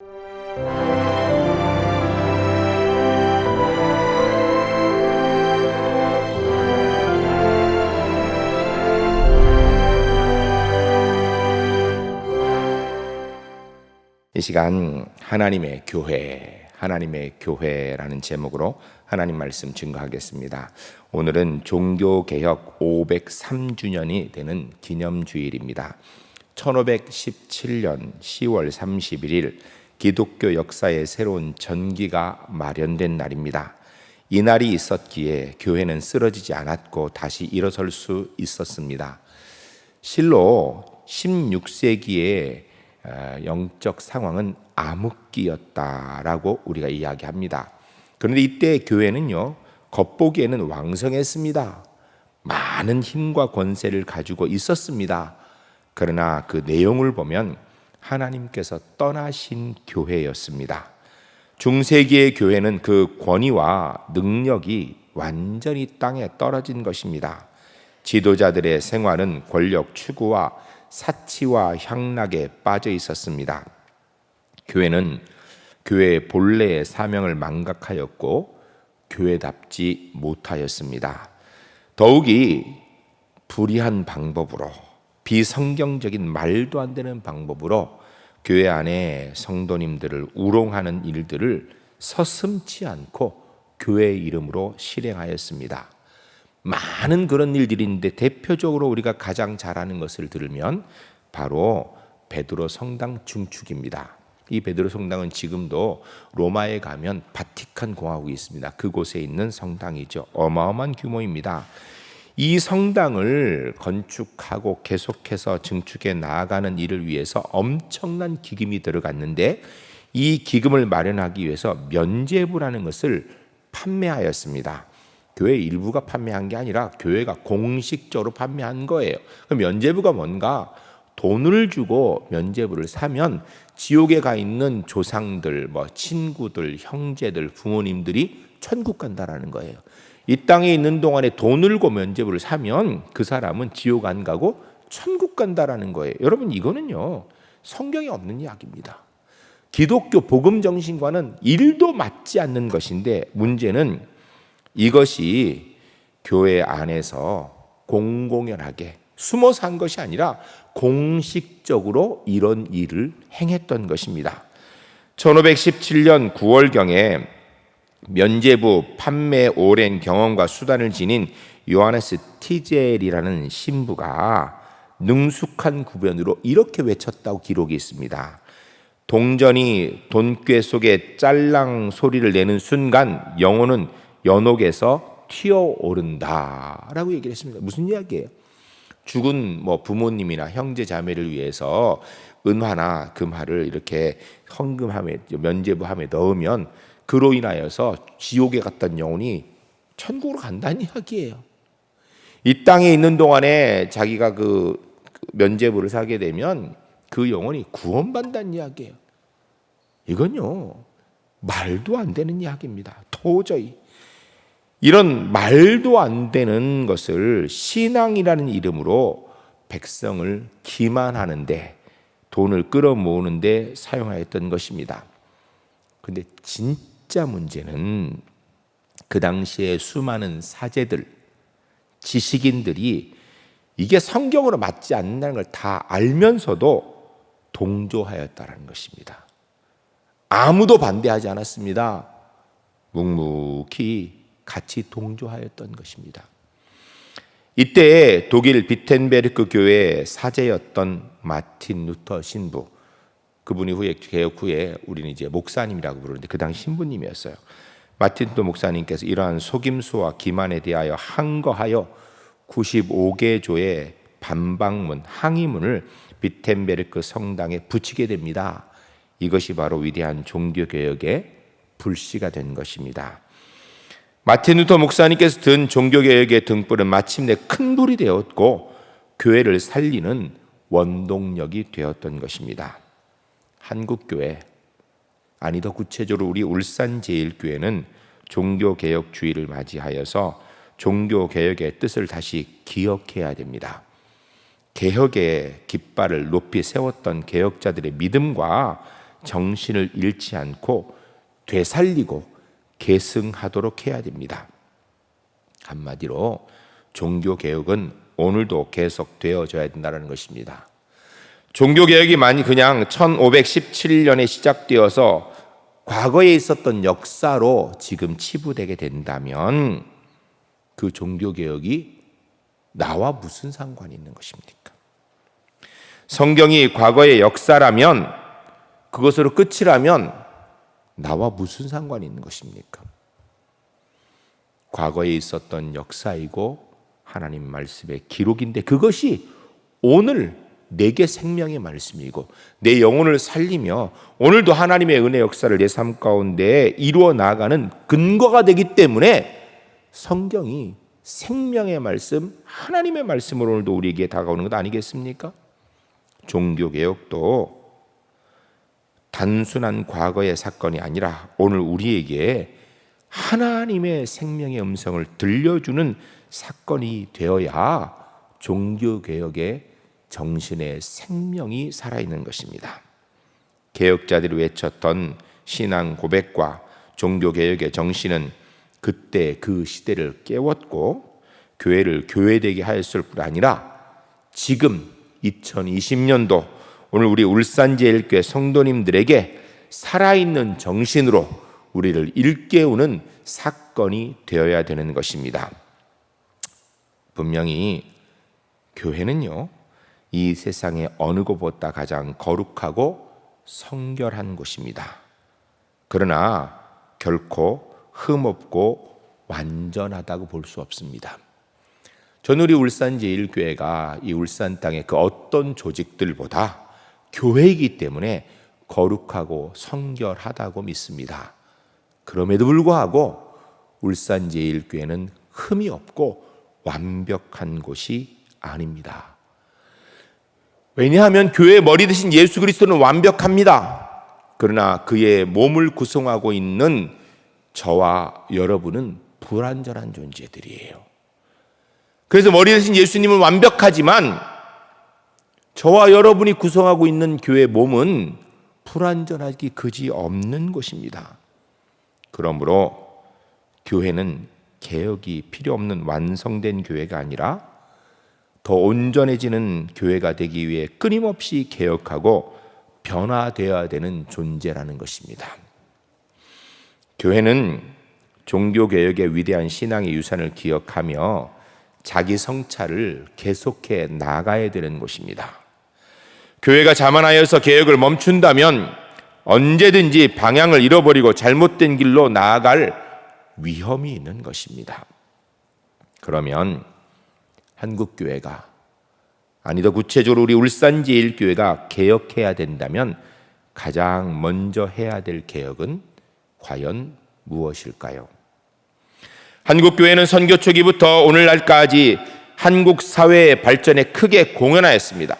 이 시간 하나님의 교회라는 제목으로 하나님 말씀 증거하겠습니다. 오늘은 종교개혁 503주년이 되는 기념주일입니다. 1517년 10월 31일 기독교 역사의 새로운 전기가 마련된 날입니다. 이 날이 있었기에 교회는 쓰러지지 않았고 다시 일어설 수 있었습니다. 실로 16세기에 영적 상황은 암흑기였다라고 우리가 이야기합니다. 그런데 이때 교회는요, 겉보기에는 왕성했습니다. 많은 힘과 권세를 가지고 있었습니다. 그러나 그 내용을 보면 하나님께서 떠나신 교회였습니다. 중세기의 교회는 그 권위와 능력이 완전히 땅에 떨어진 것입니다. 지도자들의 생활은 권력 추구와 사치와 향락에 빠져 있었습니다. 교회는 교회의 본래의 사명을 망각하였고 교회답지 못하였습니다. 더욱이 불의한 방법으로, 비성경적인 말도 안 되는 방법으로 교회 안에 성도님들을 우롱하는 일들을 서슴지 않고 교회의 이름으로 실행하였습니다. 많은 그런 일들이 있는데 대표적으로 우리가 가장 잘 아는 것을 들으면 바로 베드로 성당 중축입니다. 이 베드로 성당은 지금도 로마에 가면 바티칸 공화국이 있습니다. 그곳에 있는 성당이죠. 어마어마한 규모입니다. 이 성당을 건축하고 계속해서 증축해 나아가는 일을 위해서 엄청난 기금이 들어갔는데 이 기금을 마련하기 위해서 면죄부라는 것을 판매하였습니다. 교회 일부가 판매한 게 아니라 교회가 공식적으로 판매한 거예요. 그럼 면죄부가 뭔가? 돈을 주고 면죄부를 사면 지옥에 가 있는 조상들, 친구들, 형제들, 부모님들이 천국 간다라는 거예요. 이 땅에 있는 동안에 돈을 주고 면죄부를 사면 그 사람은 지옥 안 가고 천국 간다라는 거예요. 여러분, 이거는요, 성경에 없는 이야기입니다. 기독교 복음 정신과는 1도 맞지 않는 것인데, 문제는 이것이 교회 안에서 공공연하게 숨어서 한 것이 아니라 공식적으로 이런 일을 행했던 것입니다. 1517년 9월경에 면죄부 판매 오랜 경험과 수단을 지닌 요하네스 티젤이라는 신부가 능숙한 구변으로 이렇게 외쳤다고 기록이 있습니다. 동전이 돈꾀 속에 짤랑 소리를 내는 순간 영혼은 연옥에서 튀어오른다라고 얘기를 했습니다. 무슨 이야기예요? 죽은 부모님이나 형제 자매를 위해서 은화나 금화를 이렇게 헌금함에, 면죄부함에 넣으면 그로 인하여서 지옥에 갔던 영혼이 천국으로 간다는 이야기예요. 이 땅에 있는 동안에 자기가 그 면죄부를 사게 되면 그 영혼이 구원받는다는 이야기예요. 이건요, 말도 안 되는 이야기입니다. 도저히. 이런 말도 안 되는 것을 신앙이라는 이름으로 백성을 기만하는데, 돈을 끌어모으는데 사용하였던 것입니다. 그런데 진짜 문제는 그 당시에 수많은 사제들, 지식인들이 이게 성경으로 맞지 않는다는 걸 다 알면서도 동조하였다는 것입니다. 아무도 반대하지 않았습니다. 묵묵히 같이 동조하였던 것입니다. 이때 독일 비텐베르크 교회의 사제였던 마틴 루터 신부, 그분이 후에 개혁 후에 우리는 이제 목사님이라고 부르는데 그 당시 신부님이었어요. 마틴 루터 목사님께서 이러한 속임수와 기만에 대하여 항거하여 95개 조의 반박문, 항의문을 비텐베르크 성당에 붙이게 됩니다. 이것이 바로 위대한 종교개혁의 불씨가 된 것입니다. 마틴 루터 목사님께서 든 종교개혁의 등불은 마침내 큰 불이 되었고 교회를 살리는 원동력이 되었던 것입니다. 한국교회, 아니 더 구체적으로 우리 울산제일교회는 종교개혁주의를 맞이하여서 종교개혁의 뜻을 다시 기억해야 됩니다. 개혁의 깃발을 높이 세웠던 개혁자들의 믿음과 정신을 잃지 않고 되살리고 계승하도록 해야 됩니다. 한마디로 종교개혁은 오늘도 계속되어져야 된다는 것입니다. 종교개혁이 만약 그냥 1517년에 시작되어서 과거에 있었던 역사로 지금 치부되게 된다면 그 종교개혁이 나와 무슨 상관이 있는 것입니까? 성경이 과거의 역사라면, 그것으로 끝이라면 나와 무슨 상관이 있는 것입니까? 과거에 있었던 역사이고 하나님 말씀의 기록인데 그것이 오늘 내게 생명의 말씀이고 내 영혼을 살리며 오늘도 하나님의 은혜 역사를 내 삶 가운데 이루어 나가는 근거가 되기 때문에 성경이 생명의 말씀, 하나님의 말씀으로 오늘도 우리에게 다가오는 것 아니겠습니까? 종교개혁도 단순한 과거의 사건이 아니라 오늘 우리에게 하나님의 생명의 음성을 들려주는 사건이 되어야 종교개혁의 정신의 생명이 살아있는 것입니다. 개혁자들이 외쳤던 신앙 고백과 종교개혁의 정신은 그때 그 시대를 깨웠고 교회를 교회되게 하였을 뿐 아니라 지금 2020년도 오늘 우리 울산제일교회 성도님들에게 살아있는 정신으로 우리를 일깨우는 사건이 되어야 되는 것입니다. 분명히 교회는요, 이 세상의 어느 곳보다 가장 거룩하고 성결한 곳입니다. 그러나 결코 흠없고 완전하다고 볼 수 없습니다. 저는 우리 울산제일교회가 이 울산 땅의 그 어떤 조직들보다 교회이기 때문에 거룩하고 성결하다고 믿습니다. 그럼에도 불구하고 울산제일교회는 흠이 없고 완벽한 곳이 아닙니다. 왜냐하면 교회의 머리 대신 예수 그리스도는 완벽합니다. 그러나 그의 몸을 구성하고 있는 저와 여러분은 불완전한 존재들이에요. 그래서 머리 대신 예수님은 완벽하지만 저와 여러분이 구성하고 있는 교회 몸은 불완전하기 그지없는 것입니다. 그러므로 교회는 개혁이 필요 없는 완성된 교회가 아니라 더 온전해지는 교회가 되기 위해 끊임없이 개혁하고 변화되어야 되는 존재라는 것입니다. 교회는 종교개혁의 위대한 신앙의 유산을 기억하며 자기 성찰을 계속해 나가야 되는 것입니다. 교회가 자만하여서 개혁을 멈춘다면 언제든지 방향을 잃어버리고 잘못된 길로 나아갈 위험이 있는 것입니다. 그러면 한국교회가, 아니 더 구체적으로 우리 울산제일교회가 개혁해야 된다면 가장 먼저 해야 될 개혁은 과연 무엇일까요? 한국교회는 선교 초기부터 오늘날까지 한국 사회의 발전에 크게 공헌하였습니다.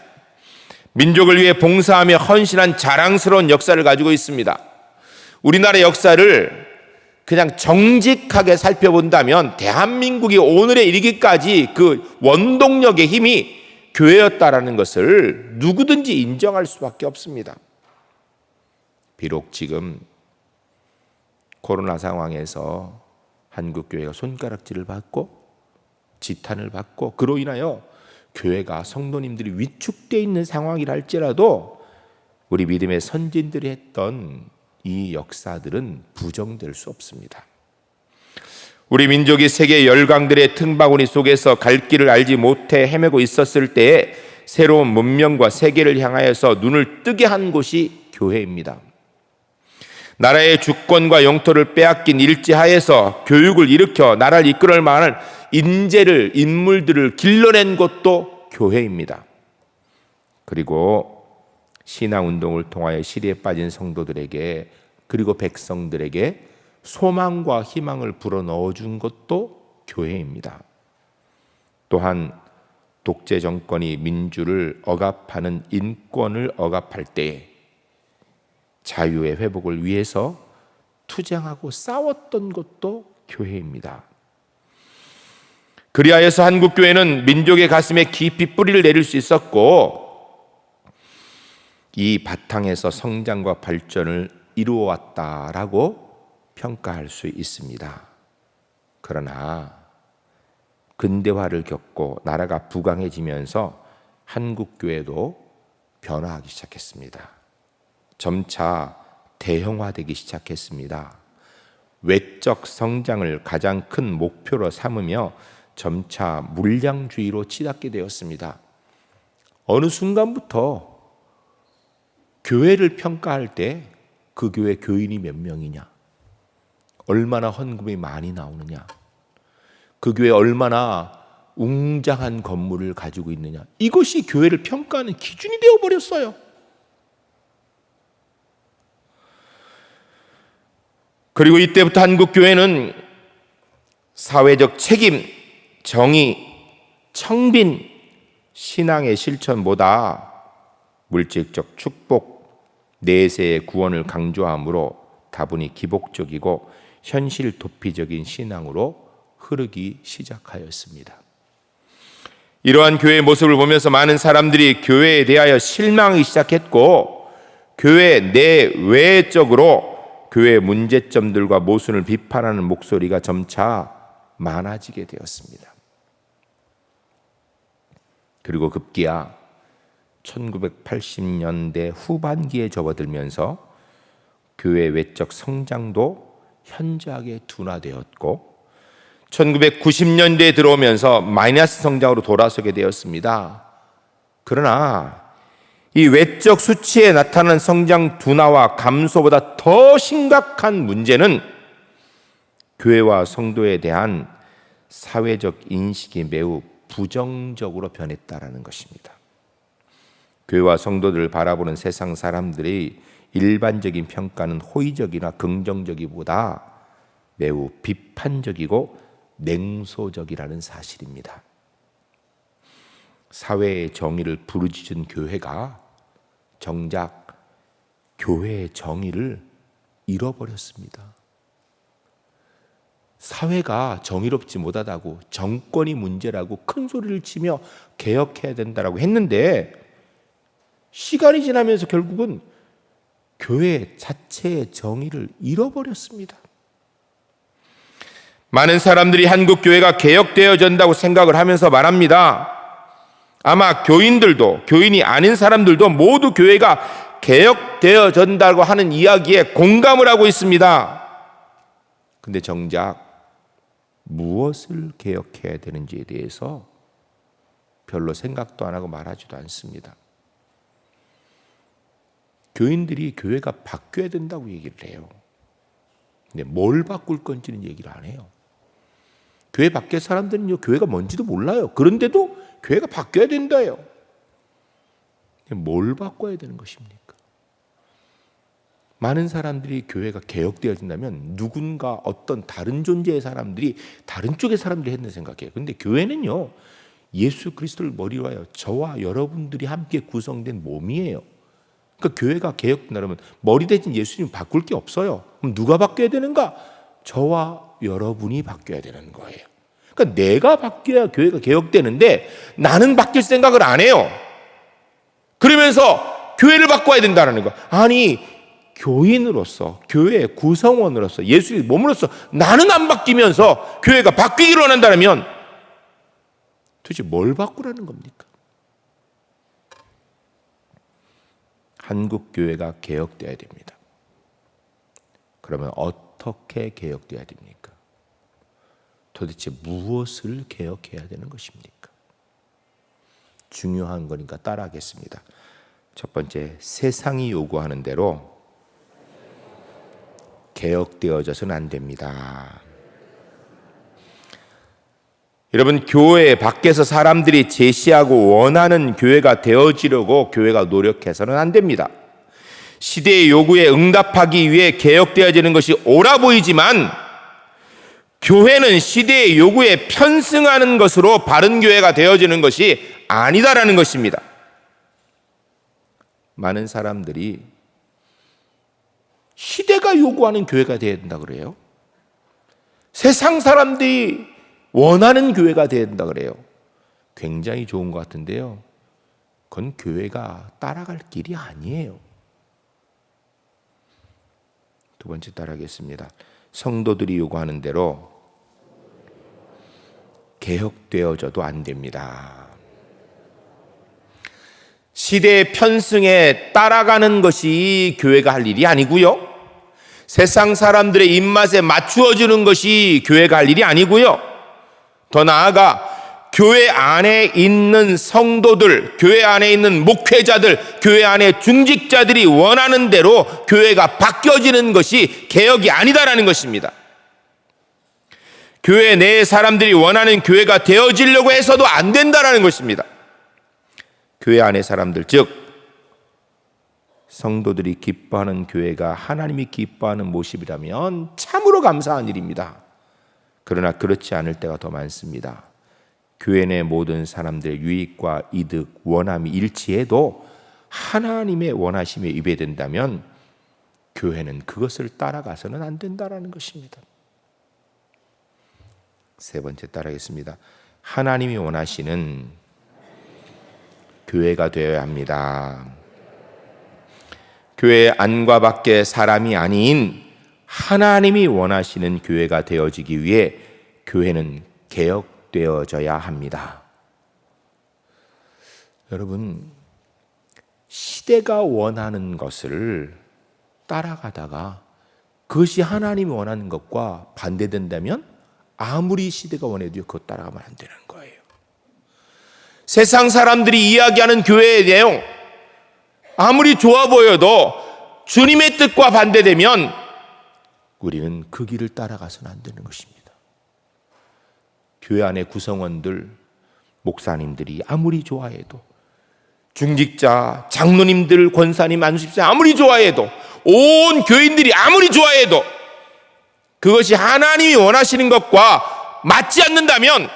민족을 위해 봉사하며 헌신한 자랑스러운 역사를 가지고 있습니다. 우리나라의 역사를 그냥 정직하게 살펴본다면 대한민국이 오늘에 이르기까지 그 원동력의 힘이 교회였다라는 것을 누구든지 인정할 수밖에 없습니다. 비록 지금 코로나 상황에서 한국교회가 손가락질을 받고 지탄을 받고 그로 인하여 교회가 성도님들이 위축되어 있는 상황이라 할지라도 우리 믿음의 선진들이 했던 이 역사들은 부정될 수 없습니다. 우리 민족이 세계 열강들의 틈바구니 속에서 갈 길을 알지 못해 헤매고 있었을 때에 새로운 문명과 세계를 향하여서 눈을 뜨게 한 곳이 교회입니다. 나라의 주권과 영토를 빼앗긴 일제하에서 교육을 일으켜 나라를 이끌어낼 만한 인물들을 길러낸 것도 교회입니다. 그리고 신앙운동을 통하여 시리에 빠진 성도들에게 그리고 백성들에게 소망과 희망을 불어넣어준 것도 교회입니다. 또한 독재 정권이 민주를 억압하는 인권을 억압할 때에 자유의 회복을 위해서 투쟁하고 싸웠던 것도 교회입니다. 그리하여서 한국교회는 민족의 가슴에 깊이 뿌리를 내릴 수 있었고 이 바탕에서 성장과 발전을 이루어왔다라고 평가할 수 있습니다. 그러나 근대화를 겪고 나라가 부강해지면서 한국 교회도 변화하기 시작했습니다. 점차 대형화되기 시작했습니다. 외적 성장을 가장 큰 목표로 삼으며 점차 물량주의로 치닫게 되었습니다. 어느 순간부터 교회를 평가할 때 그 교회 교인이 몇 명이냐, 얼마나 헌금이 많이 나오느냐, 그 교회 얼마나 웅장한 건물을 가지고 있느냐, 이것이 교회를 평가하는 기준이 되어버렸어요. 그리고 이때부터 한국 교회는 사회적 책임, 정의, 청빈, 신앙의 실천보다 물질적 축복, 내세의 구원을 강조하므로 다분히 기복적이고 현실 도피적인 신앙으로 흐르기 시작하였습니다. 이러한 교회의 모습을 보면서 많은 사람들이 교회에 대하여 실망하기 시작했고, 교회 내외적으로 교회의 문제점들과 모순을 비판하는 목소리가 점차 많아지게 되었습니다. 그리고 급기야 1980년대 후반기에 접어들면서 교회 외적 성장도 현저하게 둔화되었고, 1990년대에 들어오면서 마이너스 성장으로 돌아서게 되었습니다. 그러나 이 외적 수치에 나타나는 성장 둔화와 감소보다 더 심각한 문제는 교회와 성도에 대한 사회적 인식이 매우 부정적으로 변했다라는 것입니다. 교회와 성도들을 바라보는 세상 사람들의 일반적인 평가는 호의적이나 긍정적이보다 매우 비판적이고 냉소적이라는 사실입니다. 사회의 정의를 부르짖은 교회가 정작 교회의 정의를 잃어버렸습니다. 사회가 정의롭지 못하다고, 정권이 문제라고 큰 소리를 치며 개혁해야 된다라고 했는데, 시간이 지나면서 결국은 교회 자체의 정의를 잃어버렸습니다. 많은 사람들이 한국 교회가 개혁되어진다고 생각을 하면서 말합니다. 아마 교인들도, 교인이 아닌 사람들도 모두 교회가 개혁되어진다고 하는 이야기에 공감을 하고 있습니다. 근데 정작 무엇을 개혁해야 되는지에 대해서 별로 생각도 안 하고 말하지도 않습니다. 교인들이 교회가 바뀌어야 된다고 얘기를 해요. 근데 뭘 바꿀 건지는 얘기를 안 해요. 교회 밖의 사람들은요, 교회가 뭔지도 몰라요. 그런데도 교회가 바뀌어야 된다요. 뭘 바꿔야 되는 것입니까? 많은 사람들이 교회가 개혁되어진다면 누군가 어떤 다른 존재의 사람들이, 다른 쪽의 사람들이 했는 생각해요. 그런데 교회는요, 예수 그리스도를 머리로 하여 저와 여러분들이 함께 구성된 몸이에요. 그러니까 교회가 개혁된다면 머리 대신 예수님 바꿀 게 없어요. 그럼 누가 바뀌어야 되는가? 저와 여러분이 바뀌어야 되는 거예요. 그러니까 내가 바뀌어야 교회가 개혁되는데 나는 바뀔 생각을 안 해요. 그러면서 교회를 바꿔야 된다는 거. 아니, 교인으로서, 교회의 구성원으로서, 예수의 몸으로서 나는 안 바뀌면서 교회가 바뀌기를 원한다면 도대체 뭘 바꾸라는 겁니까? 한국 교회가 개혁돼야 됩니다. 그러면 어떻게 개혁돼야 됩니까? 도대체 무엇을 개혁해야 되는 것입니까? 중요한 거니까 따라하겠습니다. 첫 번째, 세상이 요구하는 대로 개혁되어져서는 안 됩니다. 여러분, 교회 밖에서 사람들이 제시하고 원하는 교회가 되어지려고 교회가 노력해서는 안 됩니다. 시대의 요구에 응답하기 위해 개혁되어지는 것이 옳아 보이지만 교회는 시대의 요구에 편승하는 것으로 바른 교회가 되어지는 것이 아니다라는 것입니다. 많은 사람들이 시대가 요구하는 교회가 되어야 된다 그래요. 세상 사람들이 원하는 교회가 되어야 된다 그래요. 굉장히 좋은 것 같은데요, 그건 교회가 따라갈 길이 아니에요. 두 번째 따라하겠습니다. 성도들이 요구하는 대로 개혁되어져도 안 됩니다. 시대의 편승에 따라가는 것이 교회가 할 일이 아니고요. 세상 사람들의 입맛에 맞추어주는 것이 교회가 할 일이 아니고요. 더 나아가 교회 안에 있는 성도들, 교회 안에 있는 목회자들, 교회 안에 중직자들이 원하는 대로 교회가 바뀌어지는 것이 개혁이 아니다라는 것입니다. 교회 내 사람들이 원하는 교회가 되어지려고 해서도 안 된다라는 것입니다. 교회 안의 사람들, 즉 성도들이 기뻐하는 교회가 하나님이 기뻐하는 모습이라면 참으로 감사한 일입니다. 그러나 그렇지 않을 때가 더 많습니다. 교회 내 모든 사람들의 유익과 이득, 원함이 일치해도 하나님의 원하심에 위배된다면 교회는 그것을 따라가서는 안 된다라는 것입니다. 세 번째 따라하겠습니다. 하나님이 원하시는 교회가 되어야 합니다. 교회 안과 밖의 사람이 아닌 하나님이 원하시는 교회가 되어지기 위해 교회는 개혁되어져야 합니다. 여러분, 시대가 원하는 것을 따라가다가 그것이 하나님이 원하는 것과 반대된다면 아무리 시대가 원해도 그것 따라가면 안 되는 거예요. 세상 사람들이 이야기하는 교회의 내용 아무리 좋아 보여도 주님의 뜻과 반대되면 우리는 그 길을 따라가서는 안 되는 것입니다. 교회 안의 구성원들, 목사님들이 아무리 좋아해도, 중직자, 장로님들, 권사님, 안수집사 아무리 좋아해도, 온 교인들이 아무리 좋아해도 그것이 하나님이 원하시는 것과 맞지 않는다면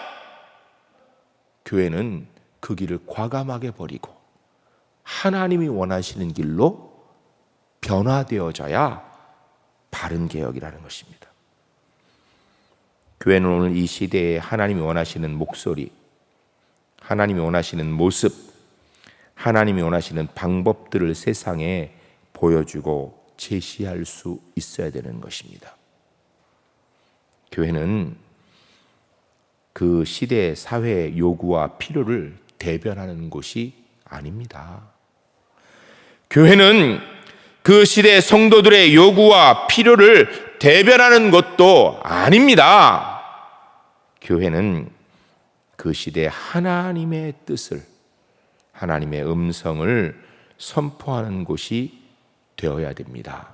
교회는 그 길을 과감하게 버리고 하나님이 원하시는 길로 변화되어져야 바른 개혁이라는 것입니다. 교회는 오늘 이 시대에 하나님이 원하시는 목소리, 하나님이 원하시는 모습, 하나님이 원하시는 방법들을 세상에 보여주고 제시할 수 있어야 되는 것입니다. 교회는 그 시대의 사회의 요구와 필요를 대변하는 곳이 아닙니다. 교회는 그 시대의 성도들의 요구와 필요를 대변하는 것도 아닙니다. 교회는 그 시대 하나님의 뜻을, 하나님의 음성을 선포하는 곳이 되어야 됩니다.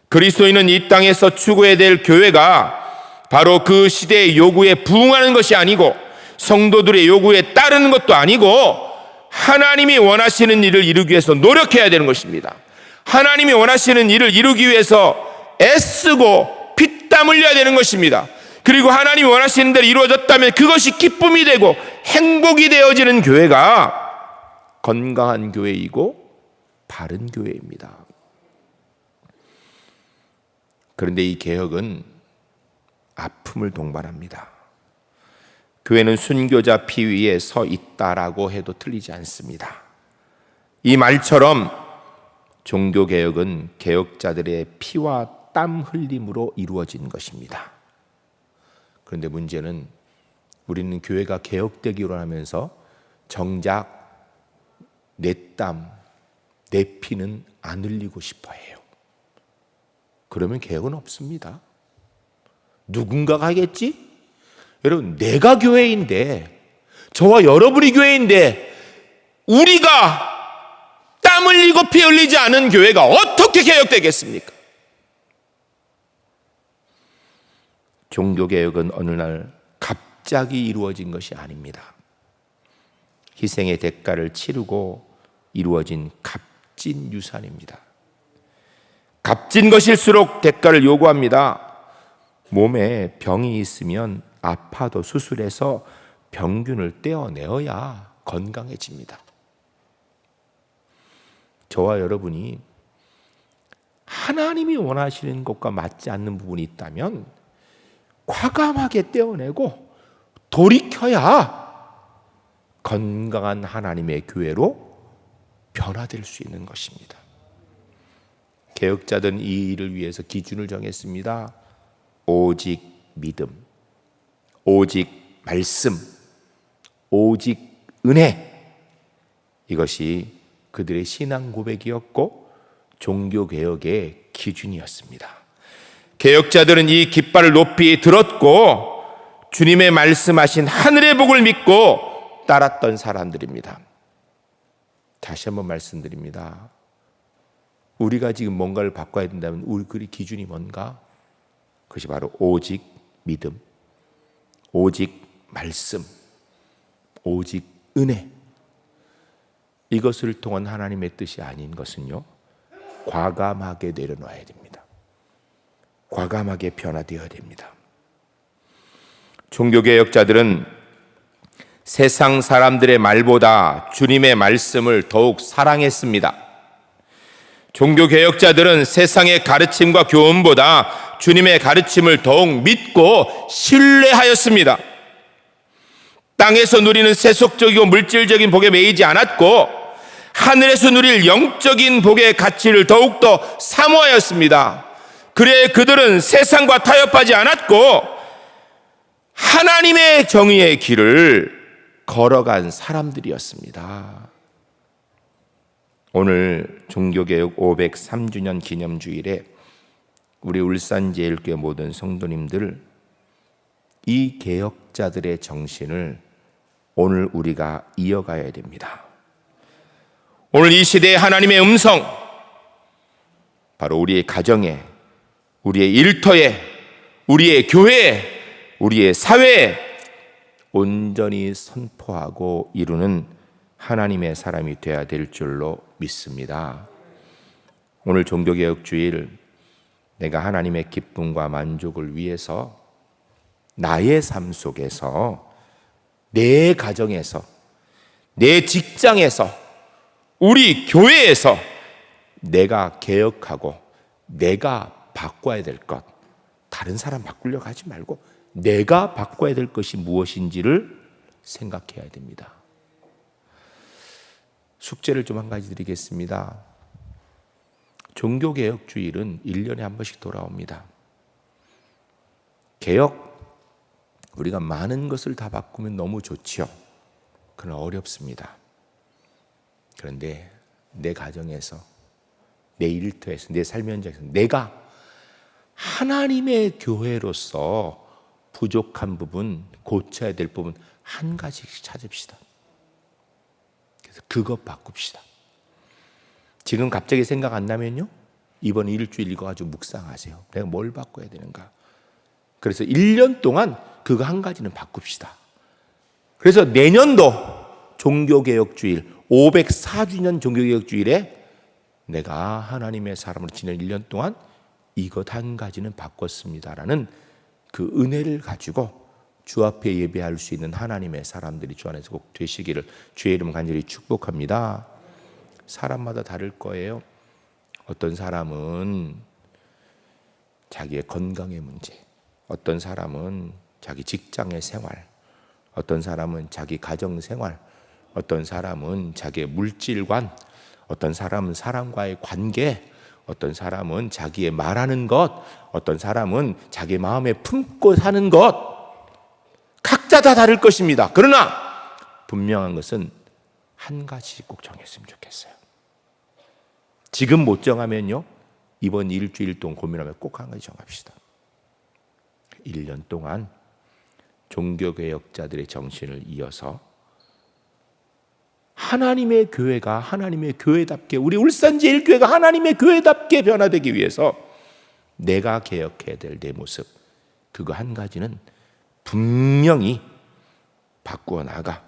그리스도인은 이 땅에서 추구해야 될 교회가 바로 그 시대의 요구에 부응하는 것이 아니고 성도들의 요구에 따르는 것도 아니고 하나님이 원하시는 일을 이루기 위해서 노력해야 되는 것입니다. 하나님이 원하시는 일을 이루기 위해서 애쓰고 피땀 흘려야 되는 것입니다. 그리고 하나님이 원하시는 대로 이루어졌다면 그것이 기쁨이 되고 행복이 되어지는 교회가 건강한 교회이고 바른 교회입니다. 그런데 이 개혁은 아픔을 동반합니다. 교회는 순교자 피 위에 서 있다라고 해도 틀리지 않습니다. 이 말처럼 종교개혁은 개혁자들의 피와 땀 흘림으로 이루어진 것입니다. 그런데 문제는 우리는 교회가 개혁되기로 하면서 정작 내 땀, 내 피는 안 흘리고 싶어 해요. 그러면 개혁은 없습니다. 누군가가 하겠지? 여러분, 내가 교회인데, 저와 여러분이 교회인데 우리가 땀 흘리고 피 흘리지 않은 교회가 어떻게 개혁되겠습니까? 종교개혁은 어느 날 갑자기 이루어진 것이 아닙니다. 희생의 대가를 치르고 이루어진 값진 유산입니다. 값진 것일수록 대가를 요구합니다. 몸에 병이 있으면 아파도 수술해서 병균을 떼어내어야 건강해집니다. 저와 여러분이 하나님이 원하시는 것과 맞지 않는 부분이 있다면 과감하게 떼어내고 돌이켜야 건강한 하나님의 교회로 변화될 수 있는 것입니다. 개혁자들은 이 일을 위해서 기준을 정했습니다. 오직 믿음, 오직 말씀, 오직 은혜. 이것이 그들의 신앙 고백이었고 종교개혁의 기준이었습니다. 개혁자들은 이 깃발을 높이 들었고 주님의 말씀하신 하늘의 복을 믿고 따랐던 사람들입니다. 다시 한번 말씀드립니다. 우리가 지금 뭔가를 바꿔야 된다면 우리 기준이 뭔가? 그것이 바로 오직 믿음, 오직 말씀, 오직 은혜. 이것을 통한 하나님의 뜻이 아닌 것은요, 과감하게 내려놔야 됩니다. 과감하게 변화되어야 됩니다. 종교개혁자들은 세상 사람들의 말보다 주님의 말씀을 더욱 사랑했습니다. 종교개혁자들은 세상의 가르침과 교훈보다 주님의 가르침을 더욱 믿고 신뢰하였습니다. 땅에서 누리는 세속적이고 물질적인 복에 매이지 않았고 하늘에서 누릴 영적인 복의 가치를 더욱더 사모하였습니다. 그래 그들은 세상과 타협하지 않았고 하나님의 정의의 길을 걸어간 사람들이었습니다. 오늘 종교개혁 503주년 기념주일에 우리 울산제일교회 모든 성도님들, 이 개혁자들의 정신을 오늘 우리가 이어가야 됩니다. 오늘 이 시대의 하나님의 음성, 바로 우리의 가정에, 우리의 일터에, 우리의 교회에, 우리의 사회에 온전히 선포하고 이루는 하나님의 사람이 되어야 될 줄로 믿습니다. 오늘 종교개혁 주일, 내가 하나님의 기쁨과 만족을 위해서 나의 삶 속에서, 내 가정에서, 내 직장에서, 우리 교회에서 내가 개혁하고 내가 바꿔야 될 것, 다른 사람 바꾸려고 하지 말고 내가 바꿔야 될 것이 무엇인지를 생각해야 됩니다. 숙제를 좀 한 가지 드리겠습니다. 종교개혁 주일은 1년에 한 번씩 돌아옵니다. 개혁, 우리가 많은 것을 다 바꾸면 너무 좋지요. 그러나 어렵습니다. 그런데 내 가정에서, 내 일터에서, 내 삶의 현장에서 내가 하나님의 교회로서 부족한 부분, 고쳐야 될 부분 한 가지씩 찾읍시다. 그래서 그것 바꿉시다. 지금 갑자기 생각 안 나면요, 이번 일주일 이거 가지고 묵상하세요. 내가 뭘 바꿔야 되는가. 그래서 1년 동안 그거 한 가지는 바꿉시다. 그래서 내년도 종교개혁주일 504주년 종교개혁주일에 내가 하나님의 사람으로 지낸 1년 동안 이것 한 가지는 바꿨습니다라는 그 은혜를 가지고 주 앞에 예배할 수 있는 하나님의 사람들이 주 안에서 꼭 되시기를 주의 이름 간절히 축복합니다. 사람마다 다를 거예요. 어떤 사람은 자기의 건강의 문제, 어떤 사람은 자기 직장의 생활, 어떤 사람은 자기 가정 생활, 어떤 사람은 자기의 물질관, 어떤 사람은 사람과의 관계, 어떤 사람은 자기의 말하는 것, 어떤 사람은 자기 마음에 품고 사는 것, 각자 다 다를 것입니다. 그러나 분명한 것은 한 가지 꼭 정했으면 좋겠어요. 지금 못 정하면요, 이번 일주일 동안 고민하면 꼭 한 가지 정합시다. 1년 동안 종교개혁자들의 정신을 이어서 하나님의 교회가 하나님의 교회답게, 우리 울산제일교회가 하나님의 교회답게 변화되기 위해서 내가 개혁해야 될 내 모습, 그거 한 가지는 분명히 바꾸어 나가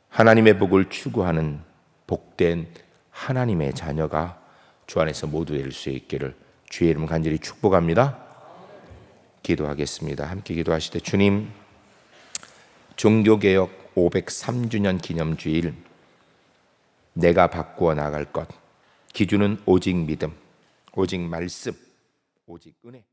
하나님의 복을 추구하는 복된 하나님의 자녀가 주 안에서 모두 될 수 있기를 주의 이름 간절히 축복합니다. 기도하겠습니다. 함께 기도하실 때, 주님, 종교개혁 503주년 기념주일, 내가 바꾸어 나갈 것, 기준은 오직 믿음, 오직 말씀, 오직 은혜.